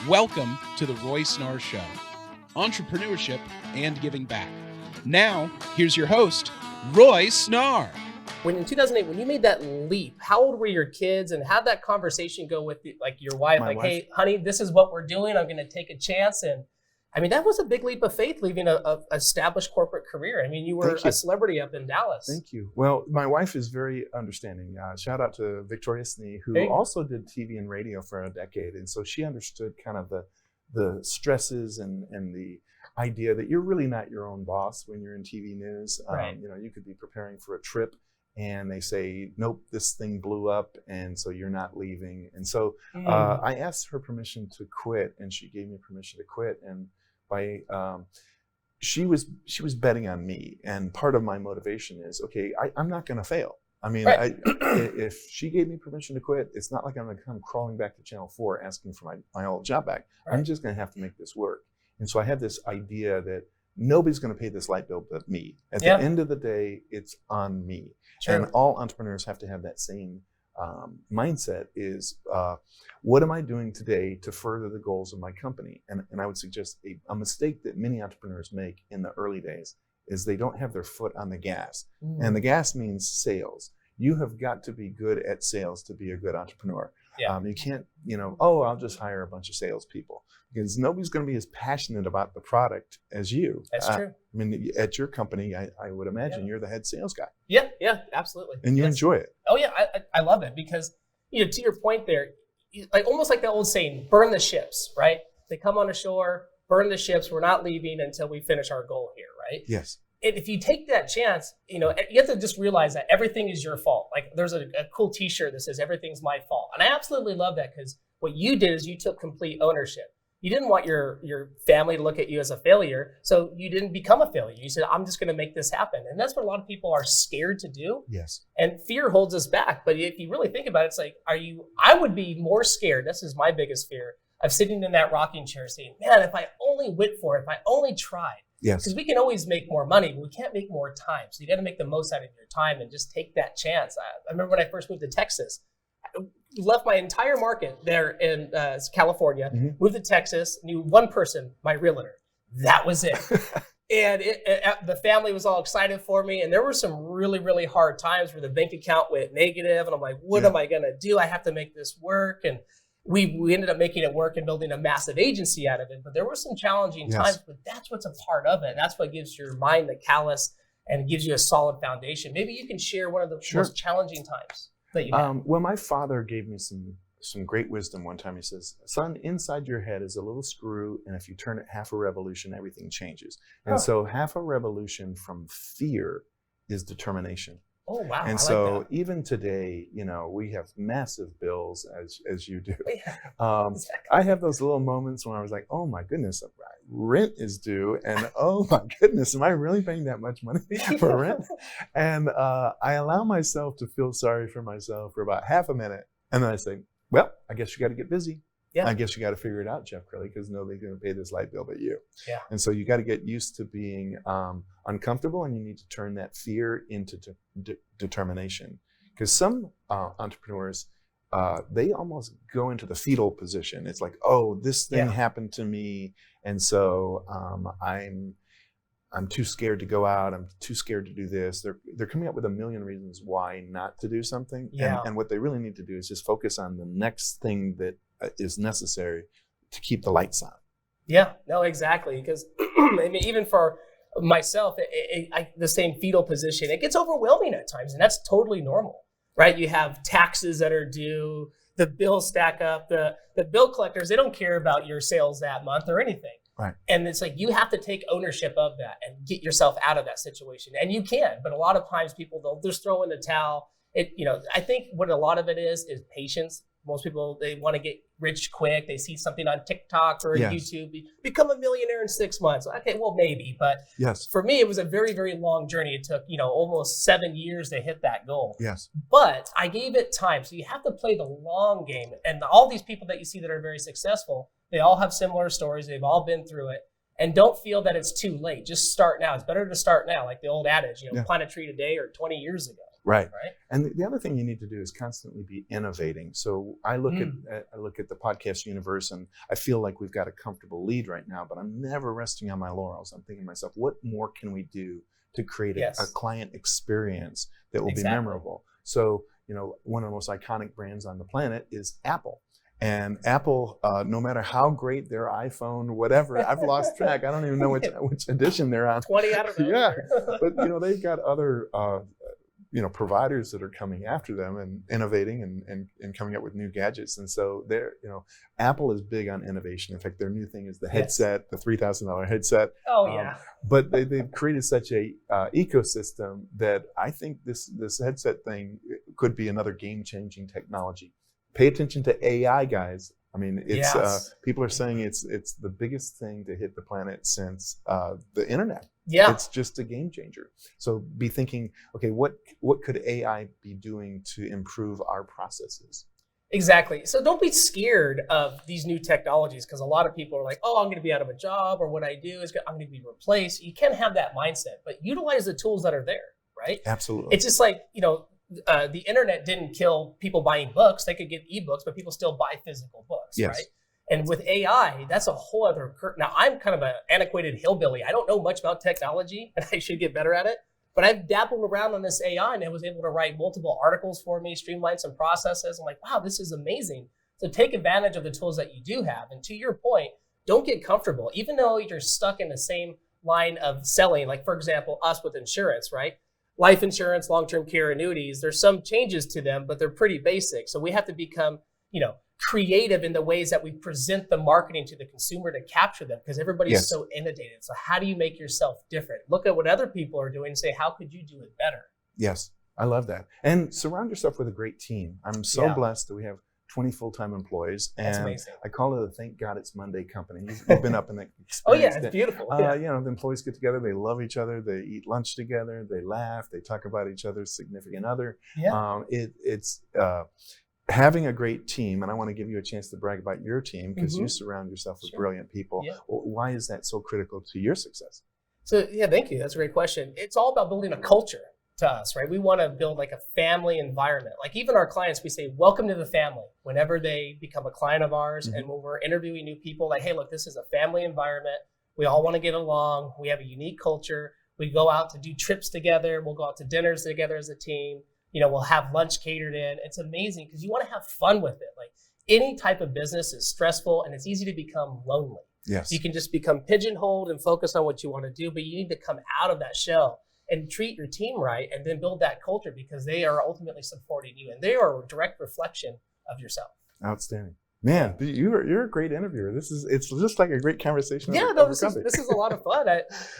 Welcome to the Roy Snarr Show, entrepreneurship and giving back. Now, here's your host, Roy Snarr. When in 2008, when you made that leap, how old were your kids, and how'd that conversation go with your wife? My wife. Hey, honey, this is what we're doing. I'm going to take a chance. And I mean, that was a big leap of faith, leaving a established corporate career. I mean, you were a celebrity up in Dallas. Thank you. Well, my wife is very understanding. Shout out to Victoria Snee, who also did TV and radio for a decade. And so she understood kind of the stresses and the idea that you're really not your own boss when you're in TV news. Right. You could be preparing for a trip and they say, nope, this thing blew up, and so you're not leaving. And so I asked her permission to quit, and she gave me permission to quit. And she was betting on me, and part of my motivation is, okay, I'm not going to fail. I mean, right. If she gave me permission to quit, it's not like I'm going to come crawling back to Channel 4 asking for my old job back. Right. I'm just going to have to make this work. And so I had this idea that nobody's going to pay this light bill but me. At the end of the day, it's on me. True. And all entrepreneurs have to have that same mindset is, what am I doing today to further the goals of my company? And I would suggest a mistake that many entrepreneurs make in the early days is they don't have their foot on the gas. And the gas means sales. You have got to be good at sales to be a good entrepreneur. Yeah. You can't, I'll just hire a bunch of salespeople, because nobody's going to be as passionate about the product as you. That's true. I mean, at your company, I would imagine you're the head sales guy. Yeah, absolutely. And you enjoy it. Oh yeah, I love it because, to your point there, almost like the old saying, burn the ships, right? They come on ashore, burn the ships. We're not leaving until we finish our goal here, right? Yes. And if you take that chance, you have to just realize that everything is your fault. Like there's a cool t-shirt that says everything's my fault. And I absolutely love that, because what you did is you took complete ownership. You didn't want your family to look at you as a failure, so you didn't become a failure. You said, I'm just going to make this happen. And that's what a lot of people are scared to do. Yes. And fear holds us back. But if you really think about it, it's like, I would be more scared, this is my biggest fear, of sitting in that rocking chair saying, man, if I only went for it, if I only tried. Yes. Because we can always make more money, but we can't make more time. So you got to make the most out of your time and just take that chance. I remember when I first moved to Texas, I left my entire market there in California, moved to Texas, knew one person, my realtor. That was it. And the family was all excited for me. And there were some really, really hard times where the bank account went negative. And I'm like, what am I going to do? I have to make this work. And we ended up making it work and building a massive agency out of it. But there were some challenging times, but that's what's a part of it. That's what gives your mind the callus and gives you a solid foundation. Maybe you can share one of the most challenging times that you had. Well, my father gave me some great wisdom one time. He says, son, inside your head is a little screw, and if you turn it half a revolution, everything changes. And so half a revolution from fear is determination. Oh, wow. And so even today, we have massive bills as you do. Exactly. I have those little moments when I was like, oh my goodness, rent is due. And oh my goodness, am I really paying that much money for rent? And I allow myself to feel sorry for myself for about half a minute. And then I say, well, I guess you got to get busy. Yeah. I guess you got to figure it out, Jeff Crilley, because nobody's going to pay this light bill but you. Yeah. And so you got to get used to being uncomfortable, and you need to turn that fear into determination. Because some entrepreneurs, they almost go into the fetal position. It's like, oh, this thing happened to me, and so I'm too scared to go out. I'm too scared to do this. They're coming up with a million reasons why not to do something. Yeah. And what they really need to do is just focus on the next thing that is necessary to keep the lights on. Yeah, no, exactly. Because I mean, even for myself, the same fetal position, it gets overwhelming at times, and that's totally normal, right? You have taxes that are due, the bills stack up, the bill collectors, they don't care about your sales that month or anything. Right. And it's like, you have to take ownership of that and get yourself out of that situation. And you can, but a lot of times people, they'll just throw in the towel. I think what a lot of it is patience. Most people, they want to get rich quick. They see something on TikTok or YouTube, become a millionaire in 6 months. Okay, well, maybe. But for me, it was a very, very long journey. It took, almost 7 years to hit that goal. Yes. But I gave it time. So you have to play the long game. And all these people that you see that are very successful, they all have similar stories. They've all been through it. And don't feel that it's too late. Just start now. It's better to start now, like the old adage, plant a tree today or 20 years ago. Right. And the other thing you need to do is constantly be innovating. So I look at the podcast universe, and I feel like we've got a comfortable lead right now, but I'm never resting on my laurels. I'm thinking to myself, what more can we do to create a client experience that will be memorable? So, one of the most iconic brands on the planet is Apple. And Apple, no matter how great their iPhone, whatever, I've lost track. I don't even know which edition they're on. 20, I don't know. Yeah, but they've got other providers that are coming after them and innovating and coming up with new gadgets. And so Apple is big on innovation. In fact, their new thing is the headset, the $3,000 headset. Oh yeah. But they've created such a ecosystem that I think this headset thing could be another game-changing technology. Pay attention to AI, guys. I mean, it's people are saying it's the biggest thing to hit the planet since the internet. Yeah, it's just a game changer. So be thinking, okay, what could AI be doing to improve our processes? Exactly. So don't be scared of these new technologies, because a lot of people are like, oh, I'm going to be out of a job, or what I do is I'm going to be replaced. You can't have that mindset, but utilize the tools that are there, right? Absolutely. It's just like, the internet didn't kill people buying books. They could get ebooks, but people still buy physical books, right? And with AI, that's a whole other Now, I'm kind of an antiquated hillbilly. I don't know much about technology, and I should get better at it. But I've dabbled around on this AI, and I was able to write multiple articles for me, streamline some processes. I'm like, wow, this is amazing. So take advantage of the tools that you do have. And to your point, don't get comfortable. Even though you're stuck in the same line of selling, like, for example, us with insurance, right? Life insurance, long-term care annuities, there's some changes to them, but they're pretty basic. So we have to become, creative in the ways that we present the marketing to the consumer to capture them, because everybody's so inundated. So how do you make yourself different? Look at what other people are doing and say, how could you do it better? Yes, I love that. And surround yourself with a great team. I'm so blessed that we have 20 full-time employees, and that's amazing. I call it a thank God it's Monday company. You've been up in that experience. Oh yeah, it's beautiful. The employees get together, they love each other, they eat lunch together, they laugh, they talk about each other's significant other. It's having a great team, and I want to give you a chance to brag about your team, because you surround yourself with brilliant people. Why is that so critical to your success? So thank you. That's a great question. It's all about building a culture to us, right? We want to build like a family environment. Like even our clients, we say, welcome to the family whenever they become a client of ours. And when we're interviewing new people, like, hey, look, this is a family environment. We all want to get along. We have a unique culture. We go out to do trips together. We'll go out to dinners together as a team. We'll have lunch catered in. It's amazing because you want to have fun with it. Like any type of business is stressful, and it's easy to become lonely. Yes. You can just become pigeonholed and focus on what you want to do, but you need to come out of that shell and treat your team right, and then build that culture, because they are ultimately supporting you, and they are a direct reflection of yourself. Outstanding. Man, you're a great interviewer. It's just like a great conversation. Yeah, no, this is a lot of fun.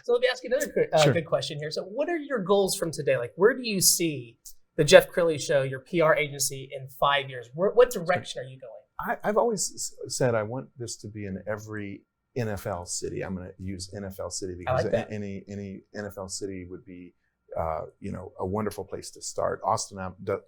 So let me ask you another good question here. So what are your goals from today? Like, where do you see the Jeff Crilley Show, your PR agency, in 5 years? What direction are you going? I've always said I want this to be in every NFL city. I'm going to use NFL city because any NFL city would be, a wonderful place to start. Austin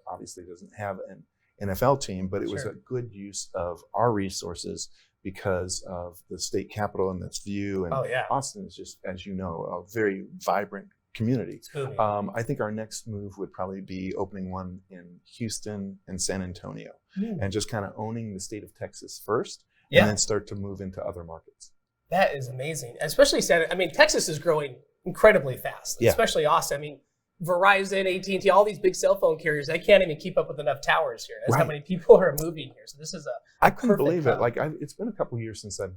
obviously doesn't have an NFL team, but it was a good use of our resources because of the state capitol and its view. And Austin is just, as you know, a very vibrant community. I think our next move would probably be opening one in Houston and San Antonio, and just kind of owning the state of Texas first, and then start to move into other markets. That is amazing, especially Texas is growing incredibly fast, especially Austin. I mean, Verizon, AT&T, all these big cell phone carriers, they can't even keep up with enough towers here. That's how many people are moving here. So this is I couldn't believe it. Like it's been a couple of years since I've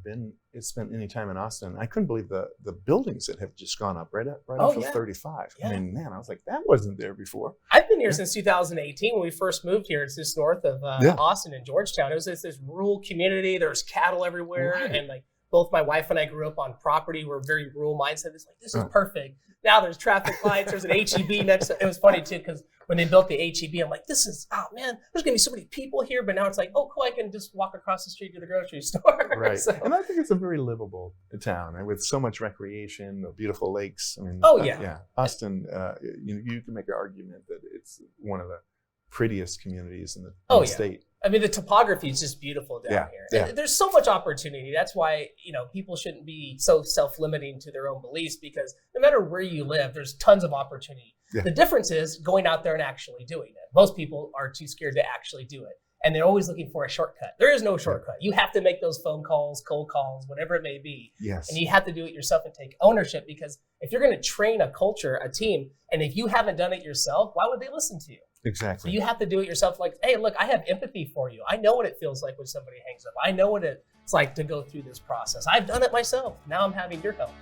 spent any time in Austin. I couldn't believe the buildings that have just gone up right off of 35. I mean, man, I was like, that wasn't there before. I've been here since 2018 when we first moved here. It's just north of Austin and Georgetown. It was this rural community. There's cattle everywhere, and like both my wife and I grew up on property. We're very rural mindset. It's like, this is perfect. Now there's traffic lights. There's an HEB next to it. Was funny too, because when they built the HEB, I'm like, there's going to be so many people here. But now it's like, oh, cool, I can just walk across the street to the grocery store. Right. So, and I think it's a very livable town, and with so much recreation, beautiful lakes. I mean, Austin, you can make an argument that it's one of the prettiest communities in the state. I mean, the topography is just beautiful down here. Yeah. There's so much opportunity. That's why, people shouldn't be so self-limiting to their own beliefs, because no matter where you live, there's tons of opportunity. Yeah. The difference is going out there and actually doing it. Most people are too scared to actually do it. And they're always looking for a shortcut. There is no shortcut. You have to make those phone calls, cold calls, whatever it may be. Yes. And you have to do it yourself and take ownership, because if you're going to train a culture, a team, and if you haven't done it yourself, why would they listen to you? Exactly. So you have to do it yourself. Like, hey, look, I have empathy for you. I know what it feels like when somebody hangs up. I know what it's like to go through this process. I've done it myself. Now I'm having your help.